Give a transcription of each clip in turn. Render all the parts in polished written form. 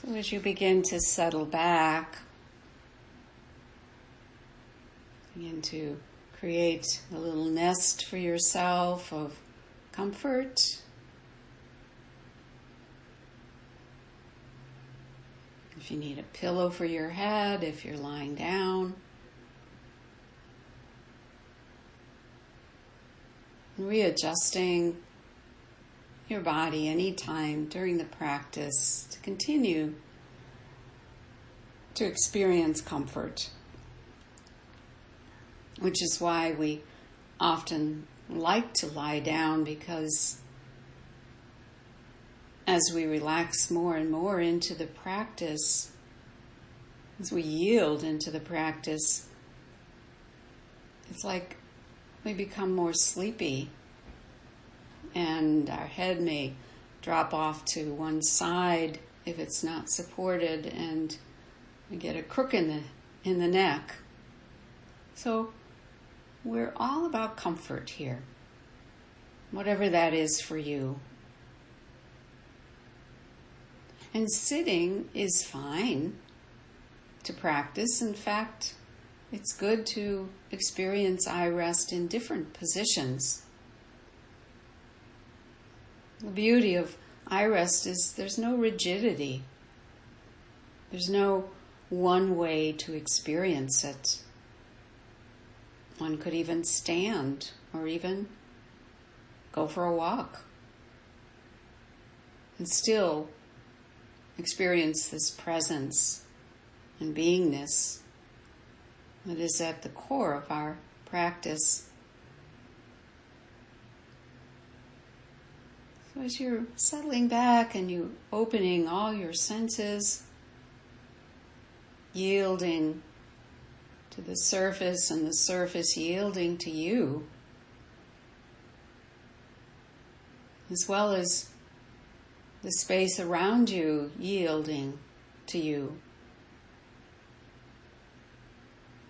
So as you begin to settle back, begin to create a little nest for yourself of comfort. If you need a pillow for your head, if you're lying down. Readjusting your body anytime during the practice to continue to experience comfort, which is why we often like to lie down, because as we relax more and more into the practice, as we yield into the practice, it's like we become more sleepy and our head may drop off to one side if it's not supported, and we get a crook in the neck. So we're all about comfort here, whatever that is for you. And sitting is fine to practice. In fact, it's good to experience eye rest in different positions. The beauty of eye rest is there's no rigidity. There's no one way to experience it. One could even stand or even go for a walk and still experience this presence and beingness that is at the core of our practice. So as you're settling back and you opening all your senses, yielding to the surface and the surface yielding to you, as well as the space around you yielding to you.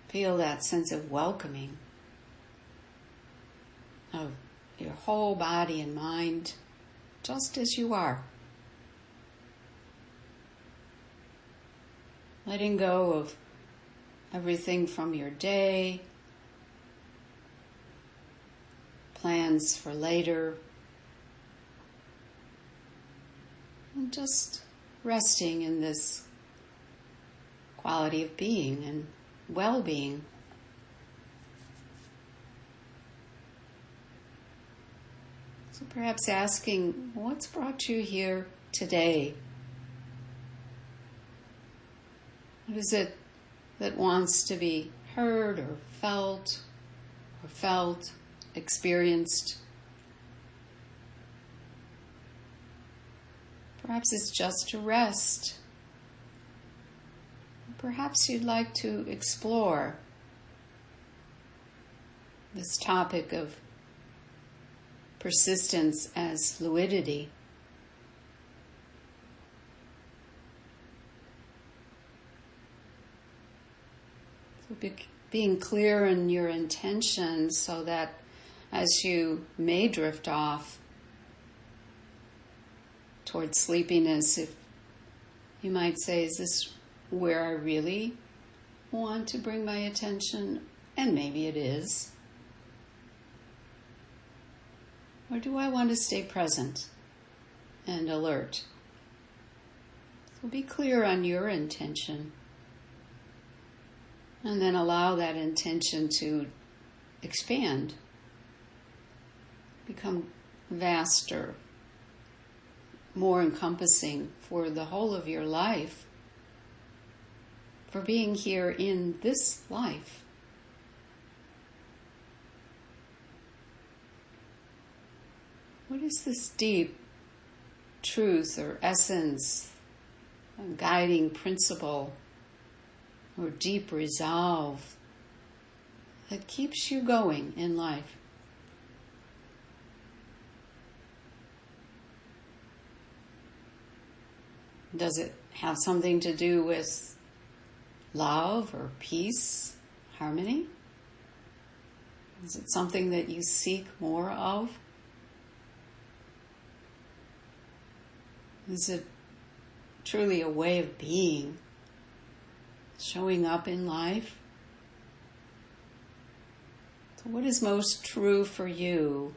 Feel that sense of welcoming of your whole body and mind, just as you are. Letting go of everything from your day, plans for later, and just resting in this quality of being and well-being. So perhaps asking, what's brought you here today? What is it that wants to be heard or felt, experienced? Perhaps it's just to rest. Perhaps you'd like to explore this topic of persistence as fluidity. So being clear in your intention so that as you may drift off towards sleepiness, if you might say, is this where I really want to bring my attention? And maybe it is. Or do I want to stay present and alert? So be clear on your intention. And then allow that intention to expand, become vaster, more encompassing for the whole of your life, for being here in this life. What is this deep truth or essence, a guiding principle, or deep resolve that keeps you going in life? Does it have something to do with love or peace, harmony? Is it something that you seek more of? Is it truly a way of being, showing up in life. So what is most true for you?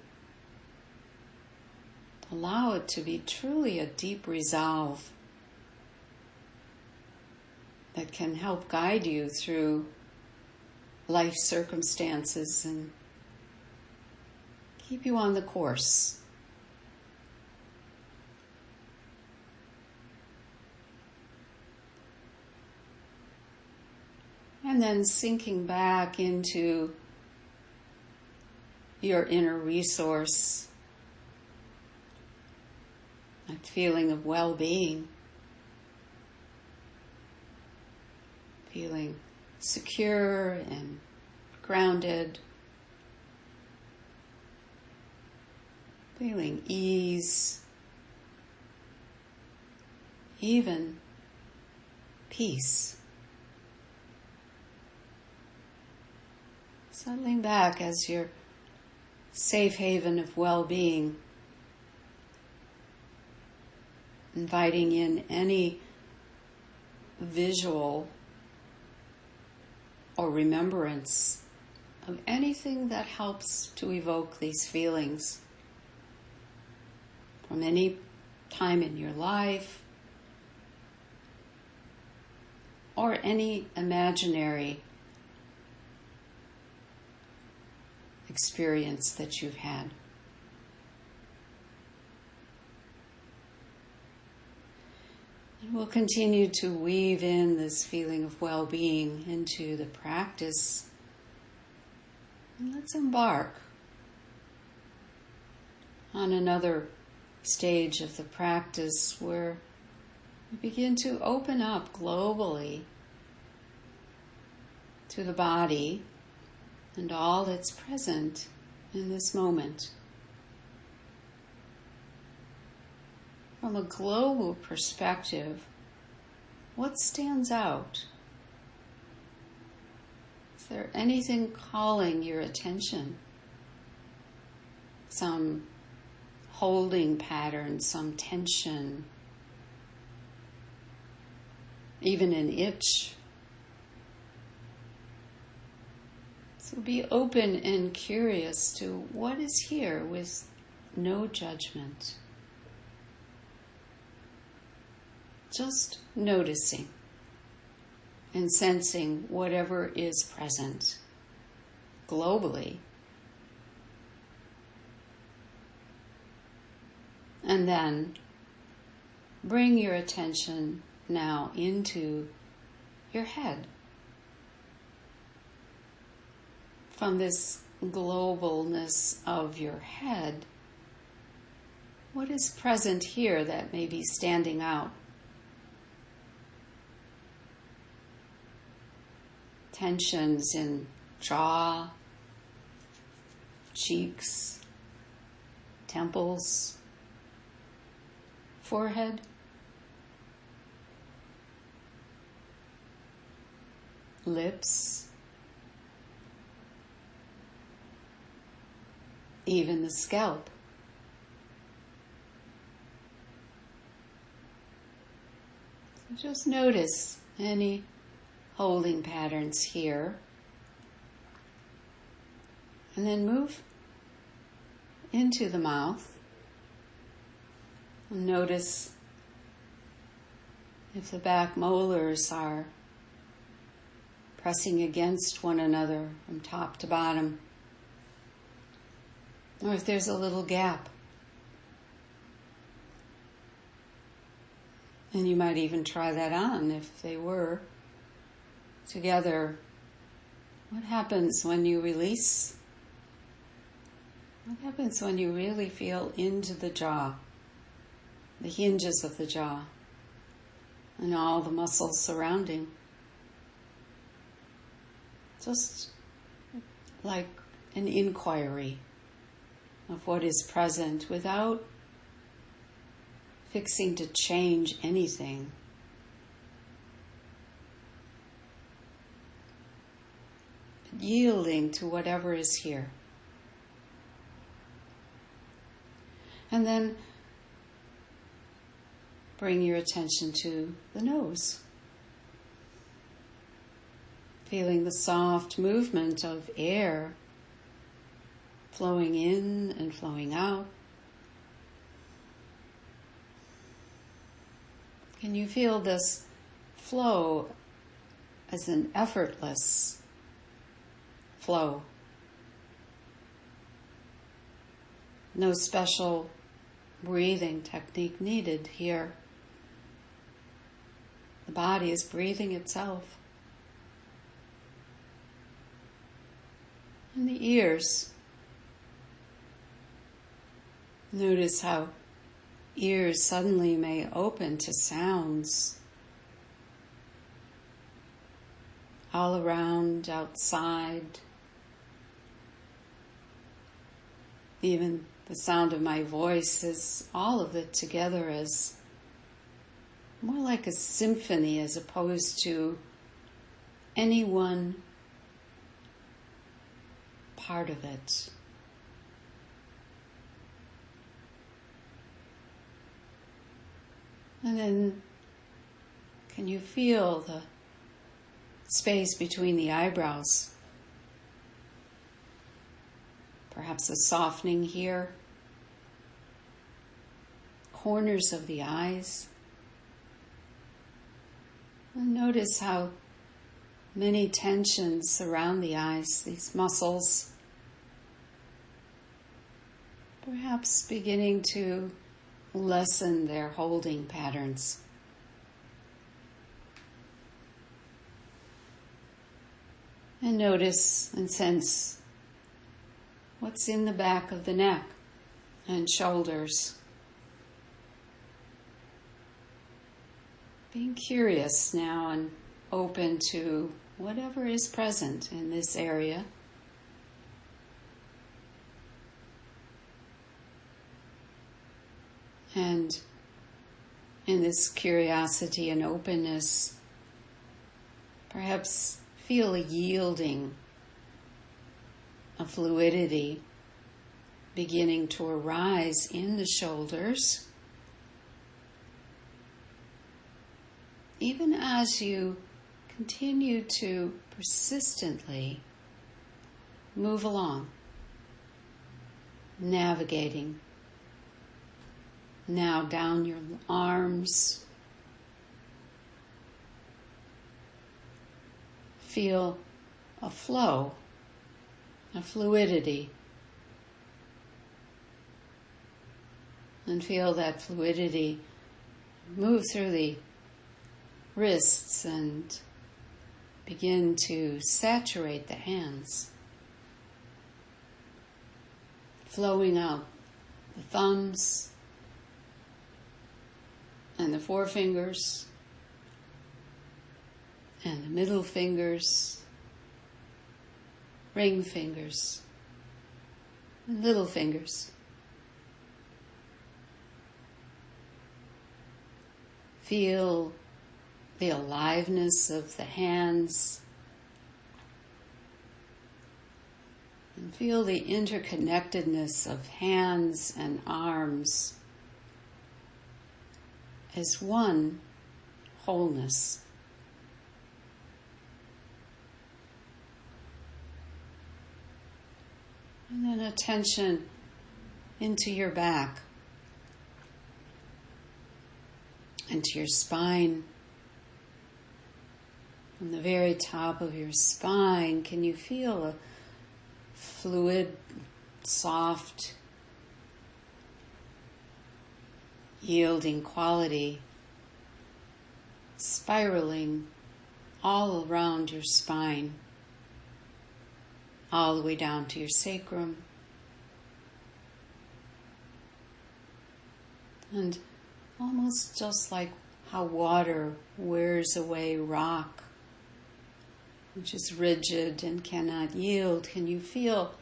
Allow it to be truly a deep resolve that can help guide you through life circumstances and keep you on the course. And then sinking back into your inner resource, that feeling of well-being, feeling secure and grounded, feeling ease, even peace. Settling back as your safe haven of well-being, inviting in any visual or remembrance of anything that helps to evoke these feelings from any time in your life or any imaginary experience that you've had. And we'll continue to weave in this feeling of well-being into the practice. And let's embark on another stage of the practice where we begin to open up globally to the body and all that's present in this moment. From a global perspective, what stands out? Is there anything calling your attention? Some holding pattern, some tension, even an itch? So be open and curious to what is here with no judgment. Just noticing and sensing whatever is present globally. And then bring your attention now into your head. From this globalness of your head, what is present here that may be standing out? Tensions in jaw, cheeks, temples, forehead, lips, even the scalp. So just notice any holding patterns here. And then move into the mouth. And notice if the back molars are pressing against one another from top to bottom, or if there's a little gap. And you might even try that on if they were together. What happens when you release? What happens when you really feel into the jaw, the hinges of the jaw, and all the muscles surrounding? Just like an inquiry of what is present without fixing to change anything. Yielding to whatever is here. And then bring your attention to the nose. Feeling the soft movement of air flowing in and flowing out. Can you feel this flow as an effortless flow? No special breathing technique needed here. The body is breathing itself. And the ears. Notice how ears suddenly may open to sounds all around, outside. Even the sound of my voice is all of it together as more like a symphony as opposed to any one part of it. And then, can you feel the space between the eyebrows? Perhaps a softening here. Corners of the eyes. And notice how many tensions surround the eyes, these muscles. Perhaps beginning to lessen their holding patterns. And notice and sense what's in the back of the neck and shoulders. Being curious now and open to whatever is present in this area. And in this curiosity and openness, perhaps feel a yielding, a fluidity beginning to arise in the shoulders. Even as you continue to persistently move along, navigating. Now down your arms. Feel a flow, a fluidity. And feel that fluidity move through the wrists and begin to saturate the hands. Flowing out the thumbs, and the forefingers, and the middle fingers, ring fingers, and little fingers. Feel the aliveness of the hands, and feel the interconnectedness of hands and arms as one wholeness. And then attention into your back, into your spine. From the very top of your spine, can you feel a fluid, soft, yielding quality spiraling all around your spine, all the way down to your sacrum, and almost just like how water wears away rock, which is rigid and cannot yield. Can you feel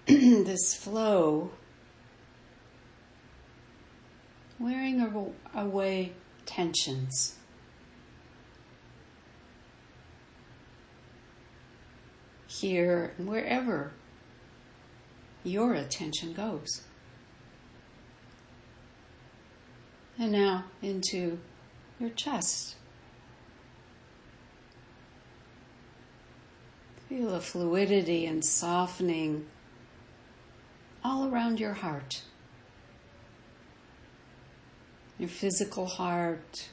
this flow wearing away tensions? Here and wherever your attention goes. And now into your chest. Feel a fluidity and softening all around your heart. Your physical heart,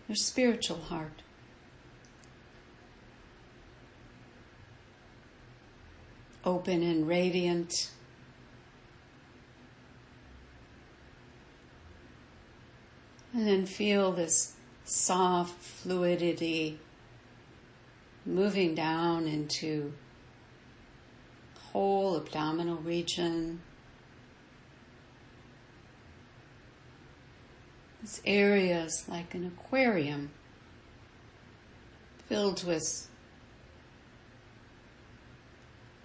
your spiritual heart. Open and radiant. And then feel this soft fluidity moving down into the whole abdominal region. This area is like an aquarium filled with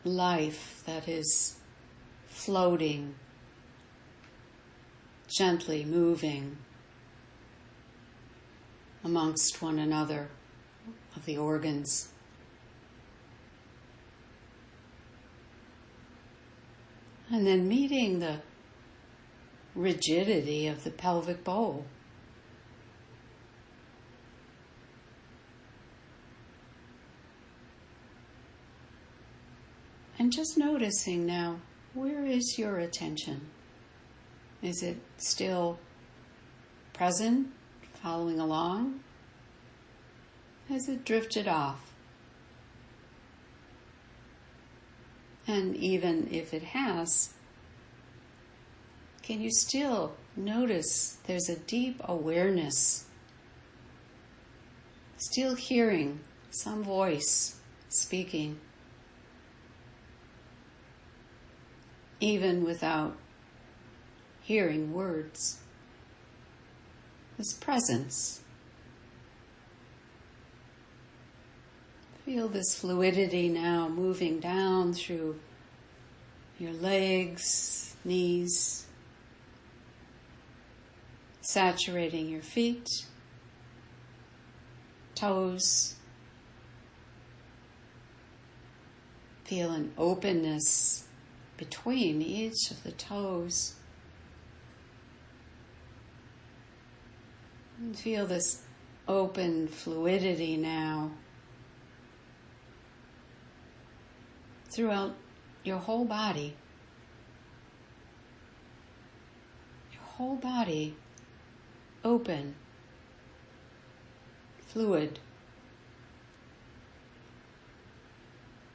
life that is floating, gently moving amongst one another of the organs. And then meeting the rigidity of the pelvic bowl. And just noticing now, where is your attention? Is it still present, following along? Has it drifted off? And even if it has, can you still notice there's a deep awareness, still hearing some voice speaking, even without hearing words? This presence. Feel this fluidity now moving down through your legs, knees, saturating your feet, toes. Feel an openness between each of the toes. And feel this open fluidity now throughout your whole body. Your whole body open, fluid,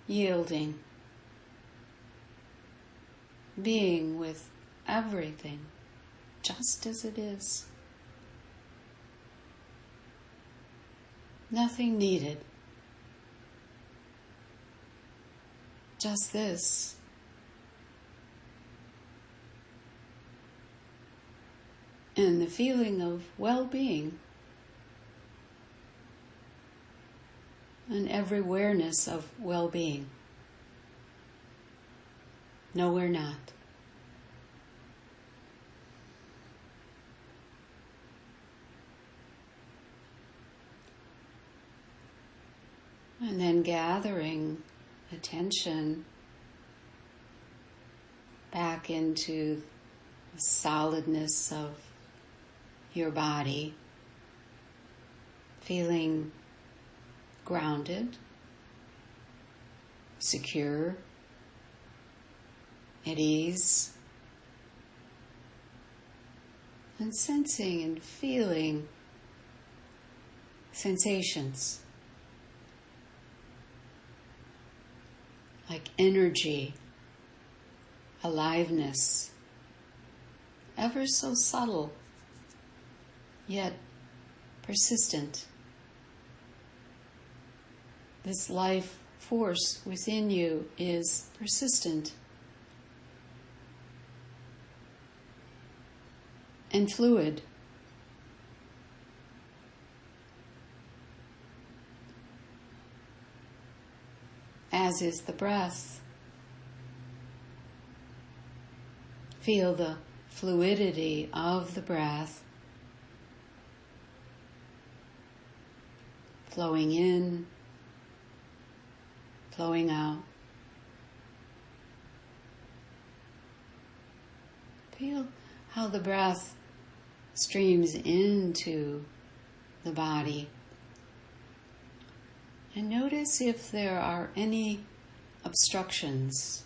yielding, being with everything just as it is. Nothing needed. Just this. And the feeling of well-being and every awareness of well-being. No, we're not. And then gathering attention back into the solidness of your body, feeling grounded, secure, at ease, and sensing and feeling sensations like energy, aliveness, ever so subtle, yet persistent. This life force within you is persistent and fluid. As is the breath. Feel the fluidity of the breath flowing in, flowing out. Feel how the breath streams into the body. And notice if there are any obstructions,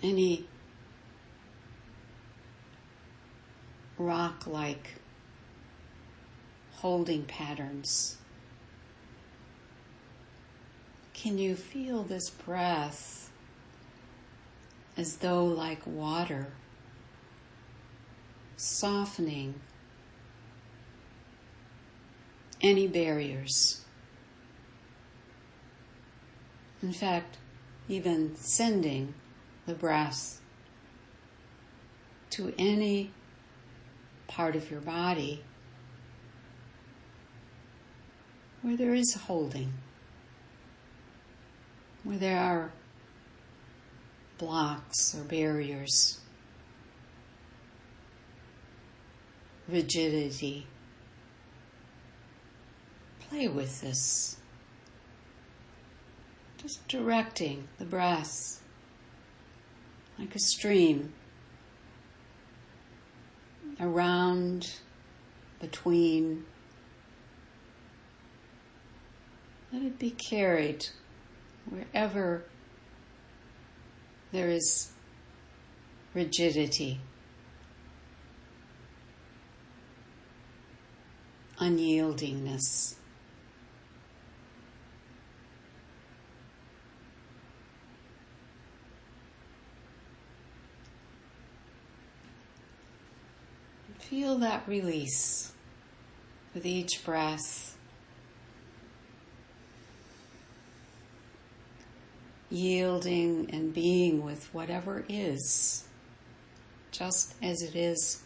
any rock-like holding patterns. Can you feel this breath as though like water, softening any barriers? In fact, even sending the breath to any part of your body where there is holding, where there are blocks or barriers, rigidity. Play with this. Just directing the breath like a stream around, between. Let it be carried wherever there is rigidity, unyieldingness. Feel that release with each breath. Yielding and being with whatever is, just as it is.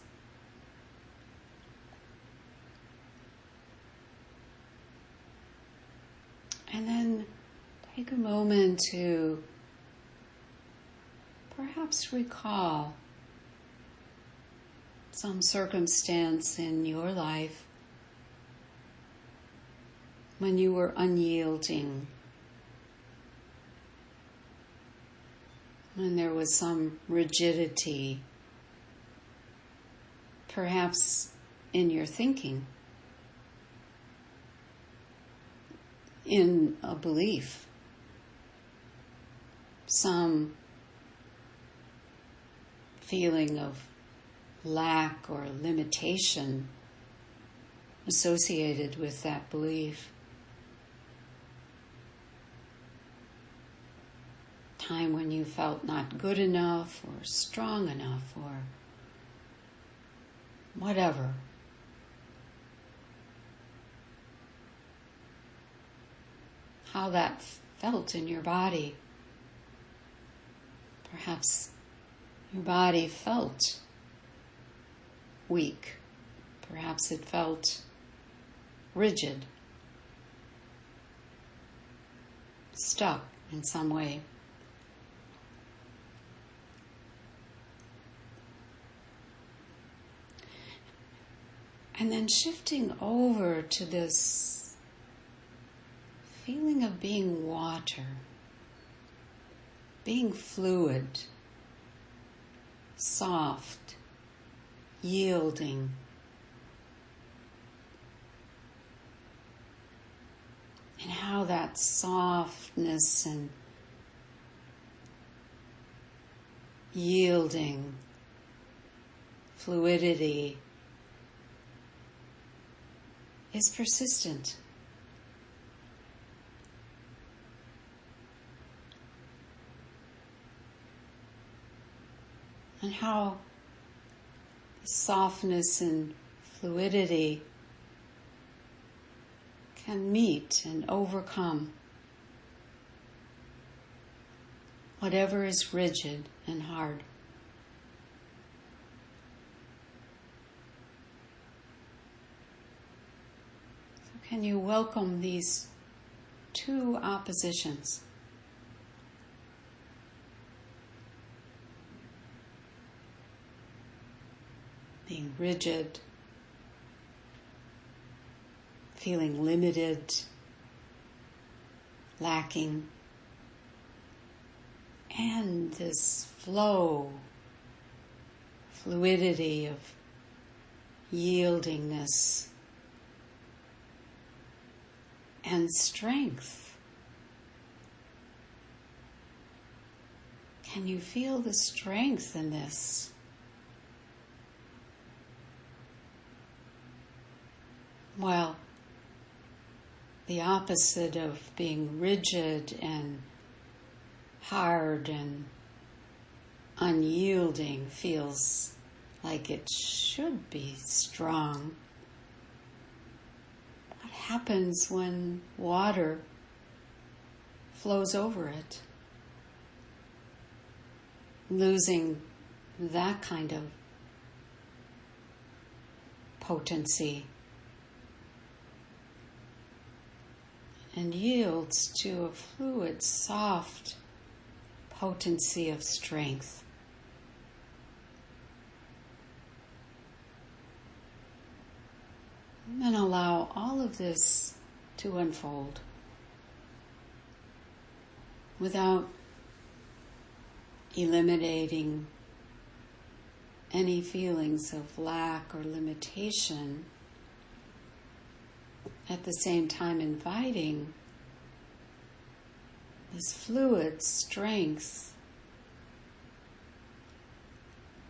And then take a moment to perhaps recall some circumstance in your life when you were unyielding, when there was some rigidity, perhaps in your thinking, in a belief, some feeling of lack or limitation associated with that belief. Time when you felt not good enough or strong enough or whatever. How that felt in your body. Perhaps your body felt weak. Perhaps it felt rigid, stuck in some way. And then shifting over to this feeling of being water, being fluid, soft, yielding. And how that softness and yielding, fluidity is persistent. And how softness and fluidity can meet and overcome whatever is rigid and hard. So can you welcome these two oppositions? Being rigid, feeling limited, lacking, and this flow fluidity, of yieldingness and strength. Can you feel the strength in this? Well, the opposite of being rigid and hard and unyielding feels like it should be strong. What happens when water flows over it? Losing that kind of potency, and yields to a fluid, soft potency of strength. And allow all of this to unfold without eliminating any feelings of lack or limitation, at the same time inviting this fluid strength,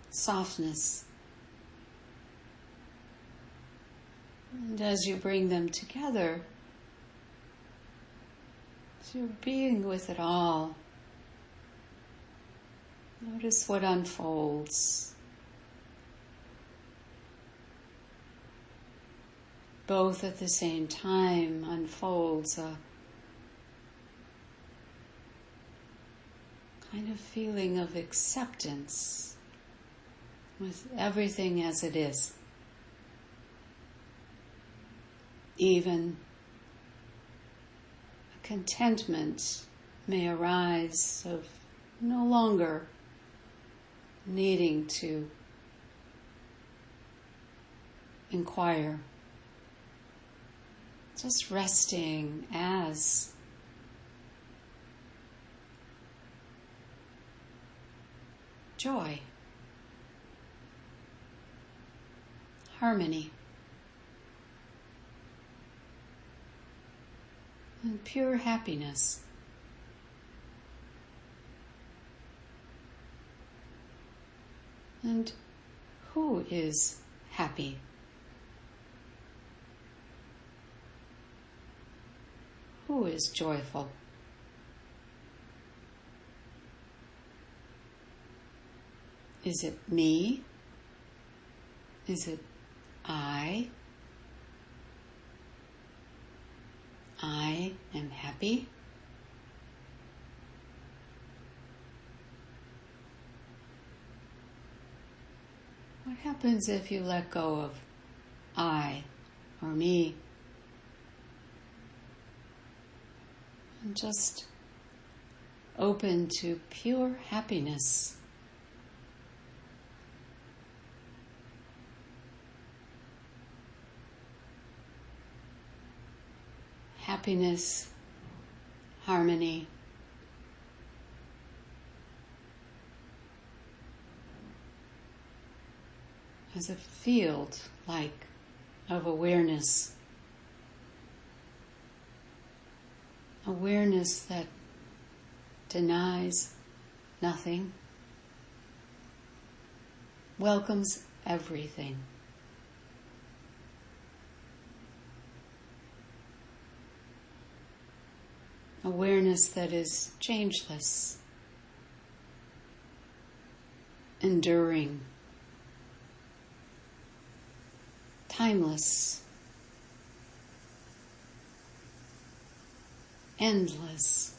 softness. And as you bring them together, as you're being with it all, notice what unfolds. Both at the same time unfolds a kind of feeling of acceptance with everything as it is. Even a contentment may arise of no longer needing to inquire, just resting as joy, harmony, and pure happiness. And who is happy? Who is joyful? Is it me? Is it I? I am happy? What happens if you let go of I or me and just open to pure happiness? Happiness, harmony, as a field like of awareness. Awareness that denies nothing, welcomes everything. Awareness that is changeless, enduring, timeless, endless.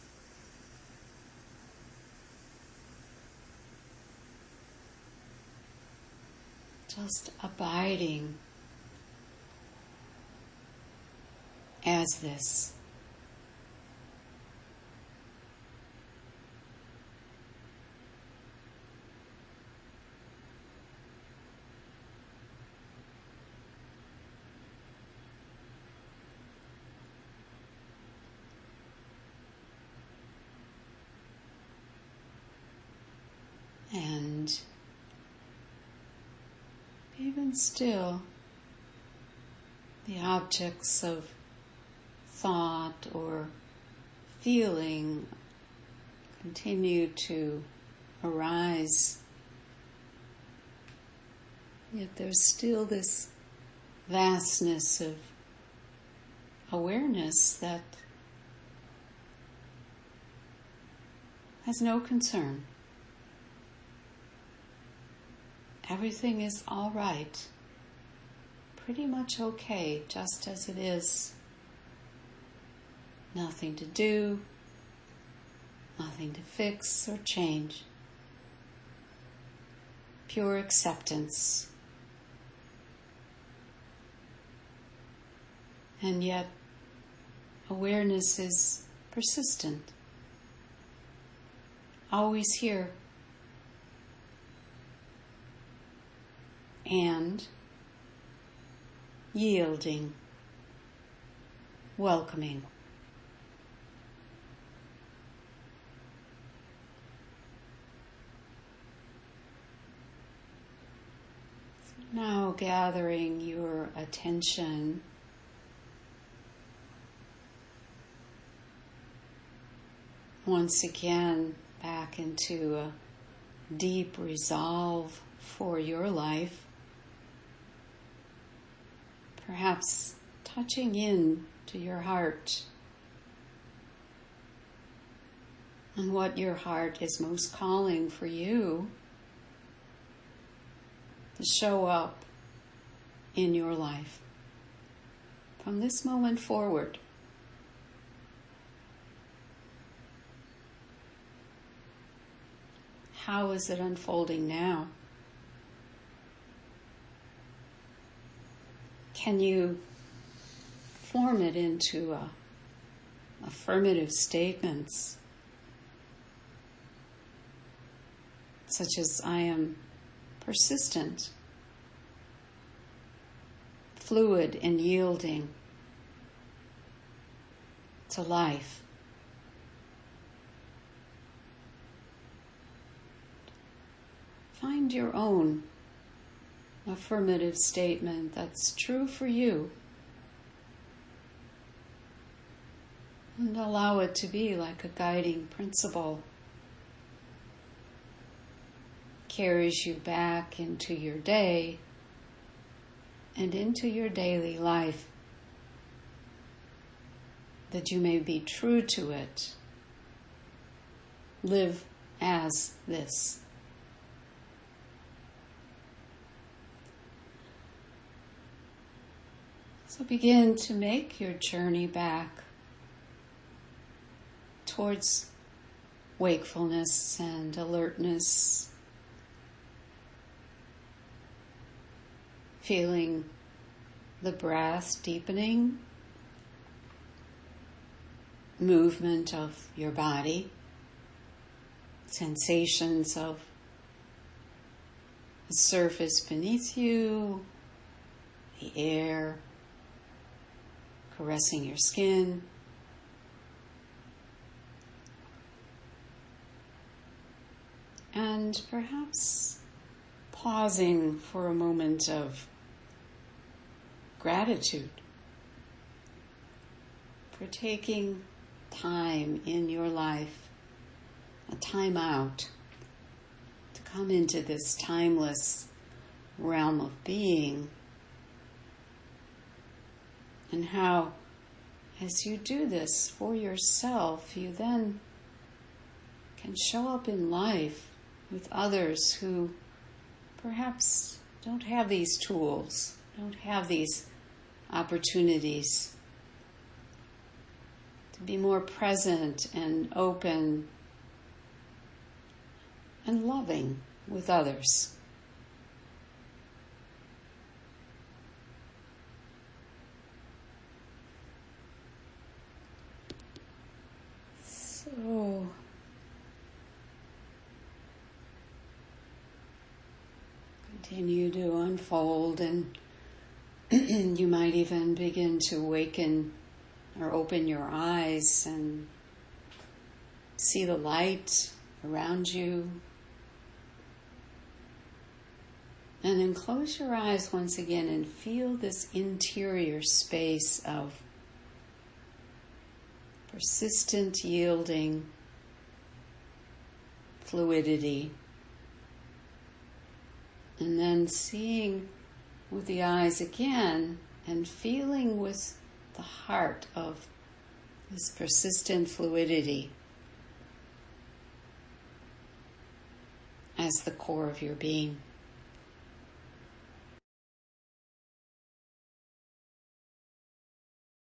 Just abiding as this. And even still, the objects of thought or feeling continue to arise, yet there's still this vastness of awareness that has no concern. Everything is all right, pretty much okay, just as it is. Nothing to do, nothing to fix or change. Pure acceptance. And yet, awareness is persistent, always here, and yielding, welcoming. Now gathering your attention once again back into a deep resolve for your life, perhaps touching in to your heart and what your heart is most calling for you to show up in your life from this moment forward. How is it unfolding now? Can you form it into affirmative statements, such as I am persistent, fluid and yielding to life. Find your own affirmative statement that's true for you, and allow it to be like a guiding principle. Carries you back into your day and into your daily life, that you may be true to it. Live as this. So begin to make your journey back towards wakefulness and alertness, feeling the breath deepening, movement of your body, sensations of the surface beneath you, the air caressing your skin. And perhaps pausing for a moment of gratitude for taking time in your life, a time out, to come into this timeless realm of being, and how, as you do this for yourself, you then can show up in life with others who perhaps don't have these tools, don't have these opportunities to be more present and open and loving with others. So, continue to unfold, and you might even begin to awaken or open your eyes and see the light around you. And then close your eyes once again and feel this interior space of persistent yielding fluidity. And then seeing with the eyes again and feeling with the heart of this persistent fluidity as the core of your being.